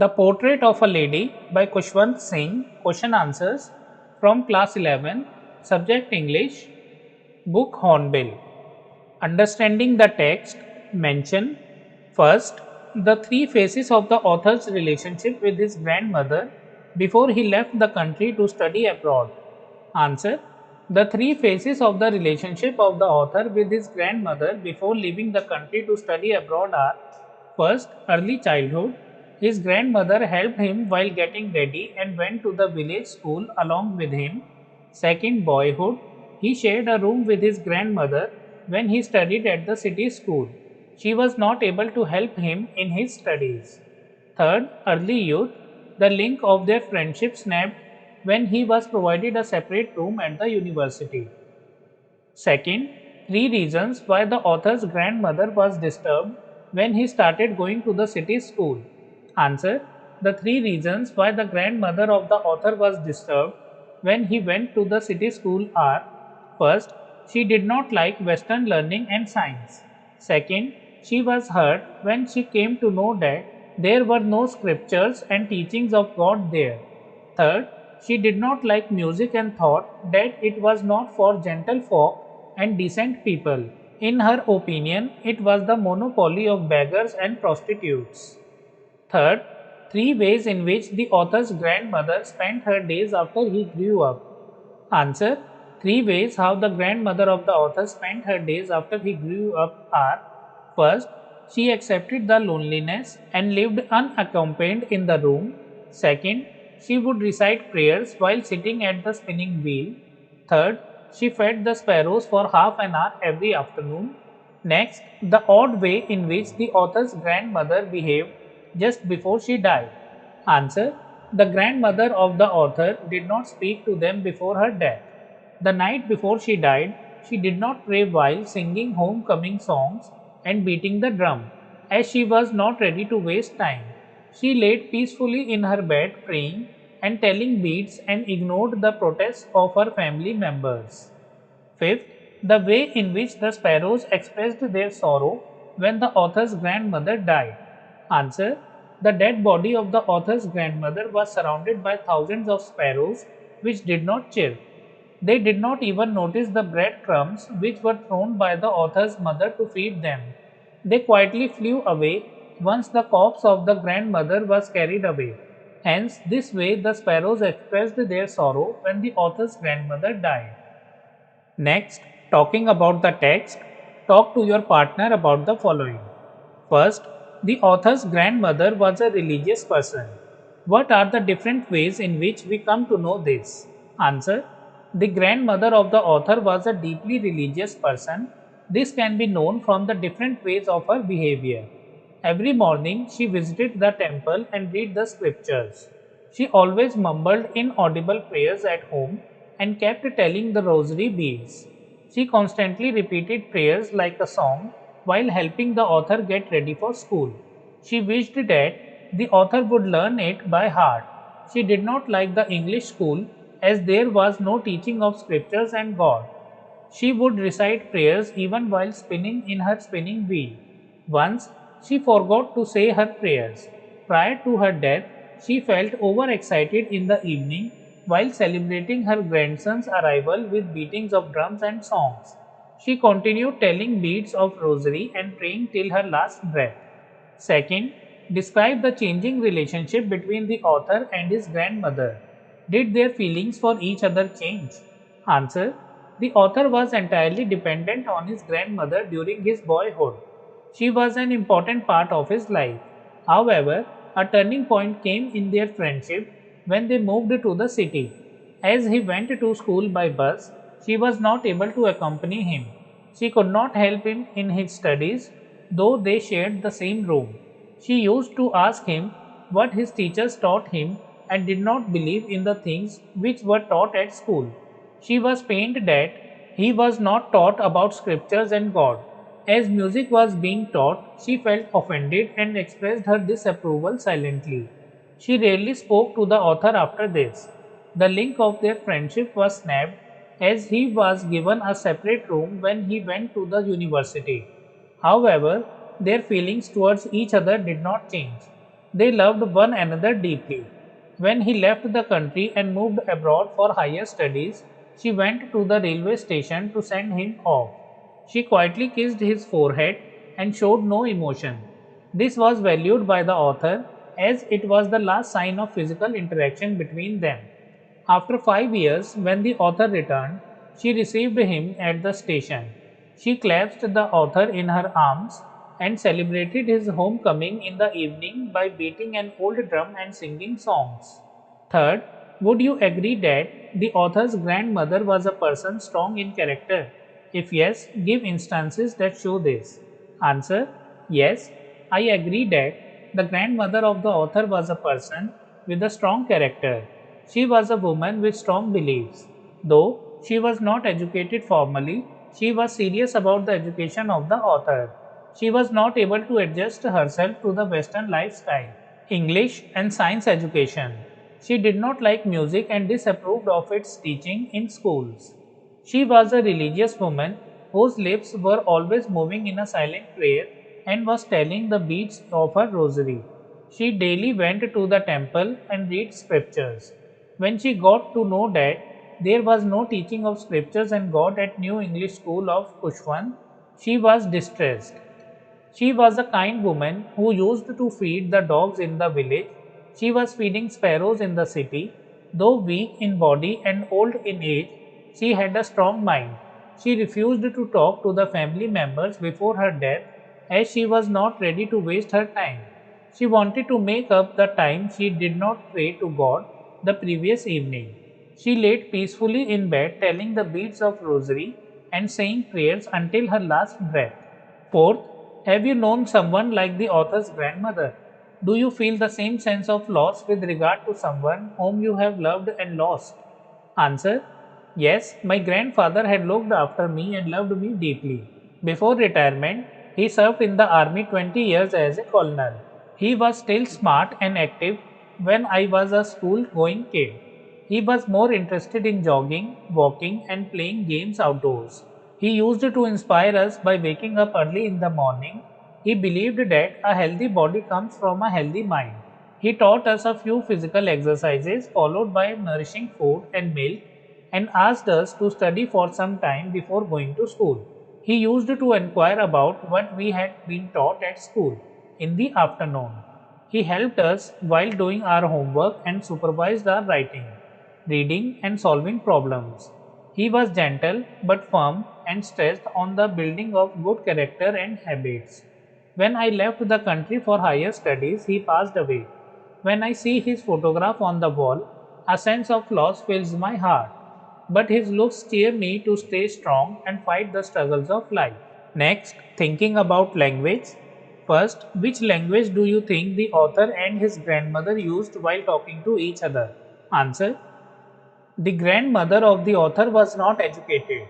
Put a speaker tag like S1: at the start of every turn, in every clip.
S1: The Portrait of a Lady by Khushwant Singh. Question answers from class 11. Subject English. Book Hornbill. Understanding the text. Mention first the three phases of the author's relationship with his grandmother before he left the country to study abroad. Answer. The three phases of the relationship of the author with his grandmother before leaving the country to study abroad are: first, early childhood. His grandmother helped him while getting ready and went to the village school along with him. Second, boyhood. He shared a room with his grandmother when he studied at the city school. She was not able to help him in his studies. Third, early youth. The link of their friendship snapped when he was provided a separate room at the university. Second, three reasons why the author's grandmother was disturbed when he started going to the city school. Answer. The three reasons why the grandmother of the author was disturbed when he went to the city school are: first, she did not like Western learning and science. Second, she was hurt when she came to know that there were no scriptures and teachings of God there. Third, she did not like music and thought that it was not for gentle folk and decent people. In her opinion, it was the monopoly of beggars and prostitutes. Third, three ways in which the author's grandmother spent her days after he grew up. Answer. Three ways how the grandmother of the author spent her days after he grew up are: first, she accepted the loneliness and lived unaccompanied in the room. Second, she would recite prayers while sitting at the spinning wheel. Third, she fed the sparrows for half an hour every afternoon. Next, the odd way in which the author's grandmother behaved just before she died. Answer. The grandmother of the author did not speak to them before her death. The night before she died, she did not pray while singing homecoming songs and beating the drum, as she was not ready to waste time. She laid peacefully in her bed praying and telling beads and ignored the protests of her family members. Fifth, the way in which the sparrows expressed their sorrow when the author's grandmother died. Answer. The dead body of the author's grandmother was surrounded by thousands of sparrows which did not chirp. They did not even notice the breadcrumbs which were thrown by the author's mother to feed them. They quietly flew away once the corpse of the grandmother was carried away. Hence, this way the sparrows expressed their sorrow when the author's grandmother died. Next, talking about the text, talk to your partner about the following. First, the author's grandmother was a religious person. What are the different ways in which we come to know this? Answer. The grandmother of the author was a deeply religious person. This can be known from the different ways of her behavior. Every morning she visited the temple and read the scriptures. She always mumbled inaudible prayers at home and kept telling the rosary beads. She constantly repeated prayers like a song while helping the author get ready for school. She wished that the author would learn it by heart. She did not like the English school as there was no teaching of scriptures and God. She would recite prayers even while spinning in her spinning wheel. Once, she forgot to say her prayers. Prior to her death, she felt overexcited in the evening while celebrating her grandson's arrival with beatings of drums and songs. She continued telling beads of rosary and praying till her last breath. Second, describe the changing relationship between the author and his grandmother. Did their feelings for each other change? Answer. The author was entirely dependent on his grandmother during his boyhood. She was an important part of his life. However, a turning point came in their friendship when they moved to the city. As he went to school by bus, she was not able to accompany him. She could not help him in his studies, though they shared the same room. She used to ask him what his teachers taught him and did not believe in the things which were taught at school. She was pained that he was not taught about scriptures and God. As music was being taught, she felt offended and expressed her disapproval silently. She rarely spoke to the author after this. The link of their friendship was snapped as he was given a separate room when he went to the university. However, their feelings towards each other did not change. They loved one another deeply. When he left the country and moved abroad for higher studies, she went to the railway station to send him off. She quietly kissed his forehead and showed no emotion. This was valued by the author as it was the last sign of physical interaction between them. After 5 years, when the author returned, she received him at the station. She clasped the author in her arms and celebrated his homecoming in the evening by beating an old drum and singing songs. Third, would you agree that the author's grandmother was a person strong in character? If yes, give instances that show this. Answer: yes, I agree that the grandmother of the author was a person with a strong character. She was a woman with strong beliefs. Though she was not educated formally, she was serious about the education of the author. She was not able to adjust herself to the Western lifestyle. English and science education. She did not like music and disapproved of its teaching in schools. She was a religious woman whose lips were always moving in a silent prayer and was telling the beads of her rosary. She daily went to the temple and read scriptures. When she got to know that there was no teaching of scriptures and God at New English School of Khushwant, she was distressed. She was a kind woman who used to feed the dogs in the village. She was feeding sparrows in the city. Though weak in body and old in age, she had a strong mind. She refused to talk to the family members before her death as she was not ready to waste her time. She wanted to make up the time she did not pray to God the previous evening. She laid peacefully in bed telling the beads of rosary and saying prayers until her last breath. Fourth, have you known someone like the author's grandmother? Do you feel the same sense of loss with regard to someone whom you have loved and lost? Answer: yes, my grandfather had looked after me and loved me deeply. Before retirement, he served in the army 20 years as a colonel. He was still smart and active when I was a school going kid. He was more interested in jogging, walking, and playing games outdoors. He used to inspire us by waking up early in the morning. He believed that a healthy body comes from a healthy mind. He taught us a few physical exercises followed by nourishing food and milk and asked us to study for some time before going to school. He used to inquire about what we had been taught at school in the afternoon. He helped us while doing our homework and supervised our writing, reading, and solving problems. He was gentle but firm and stressed on the building of good character and habits. When I left the country for higher studies, he passed away. When I see his photograph on the wall, a sense of loss fills my heart. But his looks cheer me to stay strong and fight the struggles of life. Next, thinking about language. First, which language do you think the author and his grandmother used while talking to each other? Answer: the grandmother of the author was not educated.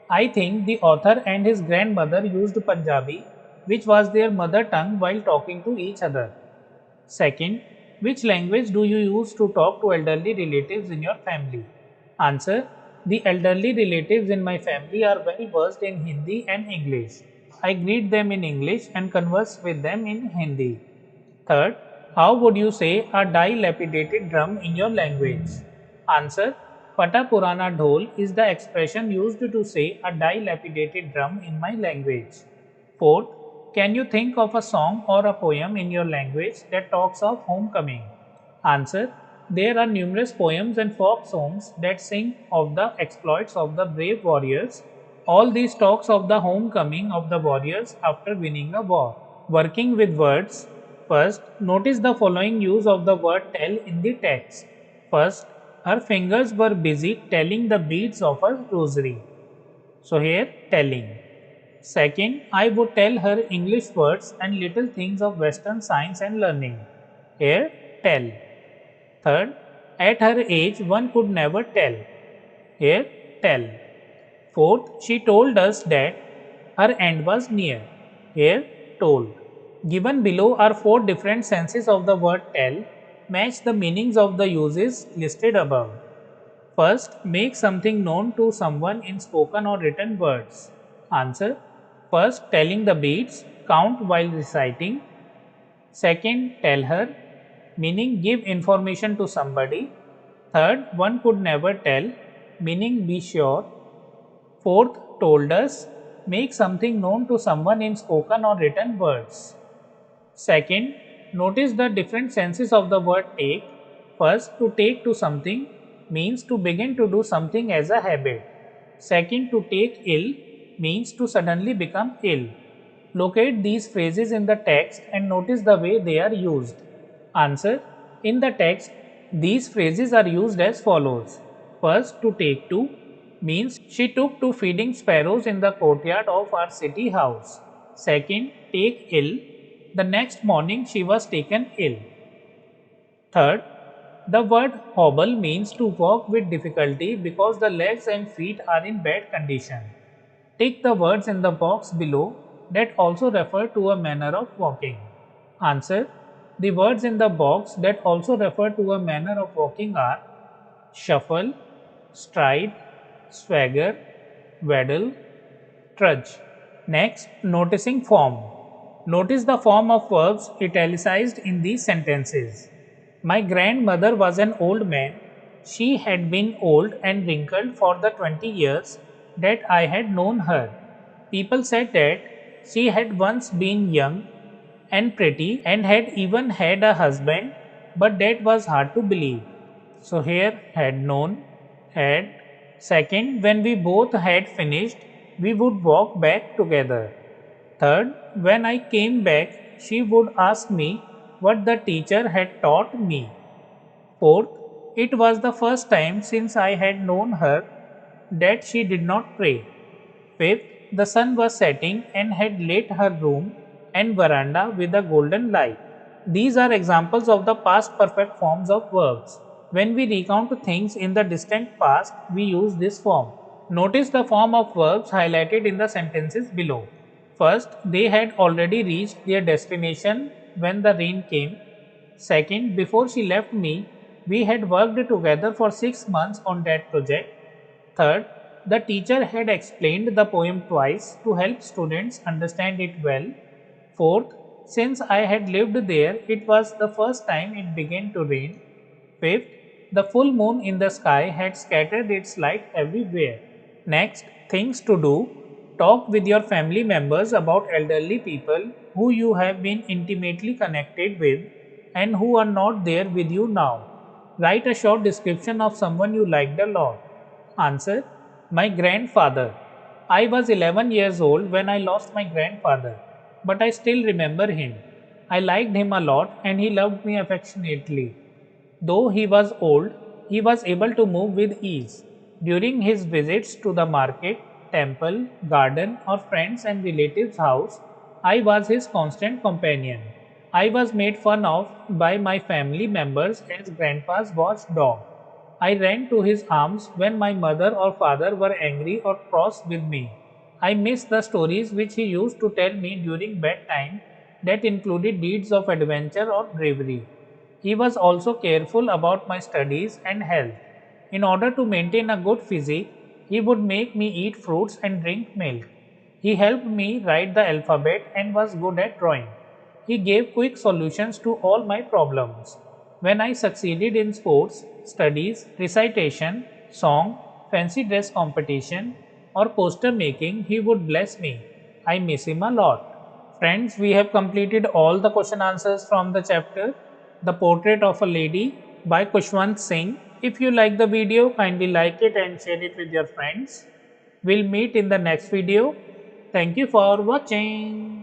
S1: I think the author and his grandmother used Punjabi, which was their mother tongue, while talking to each other. Second, which language do you use to talk to elderly relatives in your family? Answer: the elderly relatives in my family are well versed in Hindi and English. I greet them in English and converse with them in Hindi. Third, how would you say a dilapidated drum in your language? Answer: Pata Purana Dhol is the expression used to say a dilapidated drum in my language. Fourth, can you think of a song or a poem in your language that talks of homecoming? Answer: there are numerous poems and folk songs that sing of the exploits of the brave warriors. All these talks of the homecoming of the warriors after winning a war. Working with words. First, notice the following use of the word tell in the text. First, her fingers were busy telling the beads of her rosary. So here, telling. Second, I would tell her English words and little things of Western science and learning. Here, tell. Third, at her age one could never tell. Here, tell. Fourth, she told us that her end was near. Here, told. Given below are 4 different senses of the word tell. Match the meanings of the uses listed above. First, make something known to someone in spoken or written words. Answer: first, telling the beads, count while reciting. Second, tell her. meaning give information to somebody. Third, one could never tell, meaning be sure. Fourth, told us, make something known to someone in spoken or written words. Second, notice the different senses of the word take. First, to take to something means to begin to do something as a habit. Second, to take ill means to suddenly become ill. Locate these phrases in the text and notice the way they are used. Answer: in the text, these phrases are used as follows. First, to take to means she took to feeding sparrows in the courtyard of our city house. Second, take ill, the next morning she was taken ill. Third, the word hobble means to walk with difficulty because the legs and feet are in bad condition. Tick the words in the box below that also refer to a manner of walking. Answer: the words in the box that also refer to a manner of walking are shuffle, stride, swagger, waddle, trudge. Next, noticing form. Notice the form of verbs italicized in these sentences. My grandmother was an old man. She had been old and wrinkled for the 20 years that I had known her. People said that she had once been young and pretty and had even had a husband, but that was hard to believe. So here had known, had. Second, when we both had finished, we would walk back together. Third, when I came back, she would ask me what the teacher had taught me. Fourth, it was the first time since I had known her that she did not pray. Fifth, the sun was setting and had lit her room and veranda with a golden light. These are examples of the past perfect forms of verbs. When we recount things in the distant past, we use this form. Notice the form of verbs highlighted in the sentences below. First, they had already reached their destination when the rain came. Second, before she left me, we had worked together for 6 months on that project. Third, the teacher had explained the poem twice to help students understand it well. Fourth, since I had lived there, it was the first time it began to rain. Fifth, the full moon in the sky had scattered its light everywhere. Next, things to do. Talk with your family members about elderly people who you have been intimately connected with and who are not there with you now. Write a short description of someone you liked a lot. Answer: my grandfather. I was 11 years old when I lost my grandfather, but I still remember him. I liked him a lot and he loved me affectionately. Though he was old, he was able to move with ease. During his visits to the market, temple, garden, or friends and relatives' house, I was his constant companion. I was made fun of by my family members as Grandpa's watchdog. I ran to his arms when my mother or father were angry or cross with me. I missed the stories which he used to tell me during bedtime that included deeds of adventure or bravery. He was also careful about my studies and health. In order to maintain a good physique, he would make me eat fruits and drink milk. He helped me write the alphabet and was good at drawing. He gave quick solutions to all my problems. When I succeeded in sports, studies, recitation, song, fancy dress competition, or poster making, he would bless me. I miss him a lot. Friends, we have completed all the question answers from the chapter The Portrait of a Lady by Khushwant Singh. If you like the video, kindly like it and share it with your friends. We'll meet in the next video. Thank you for watching.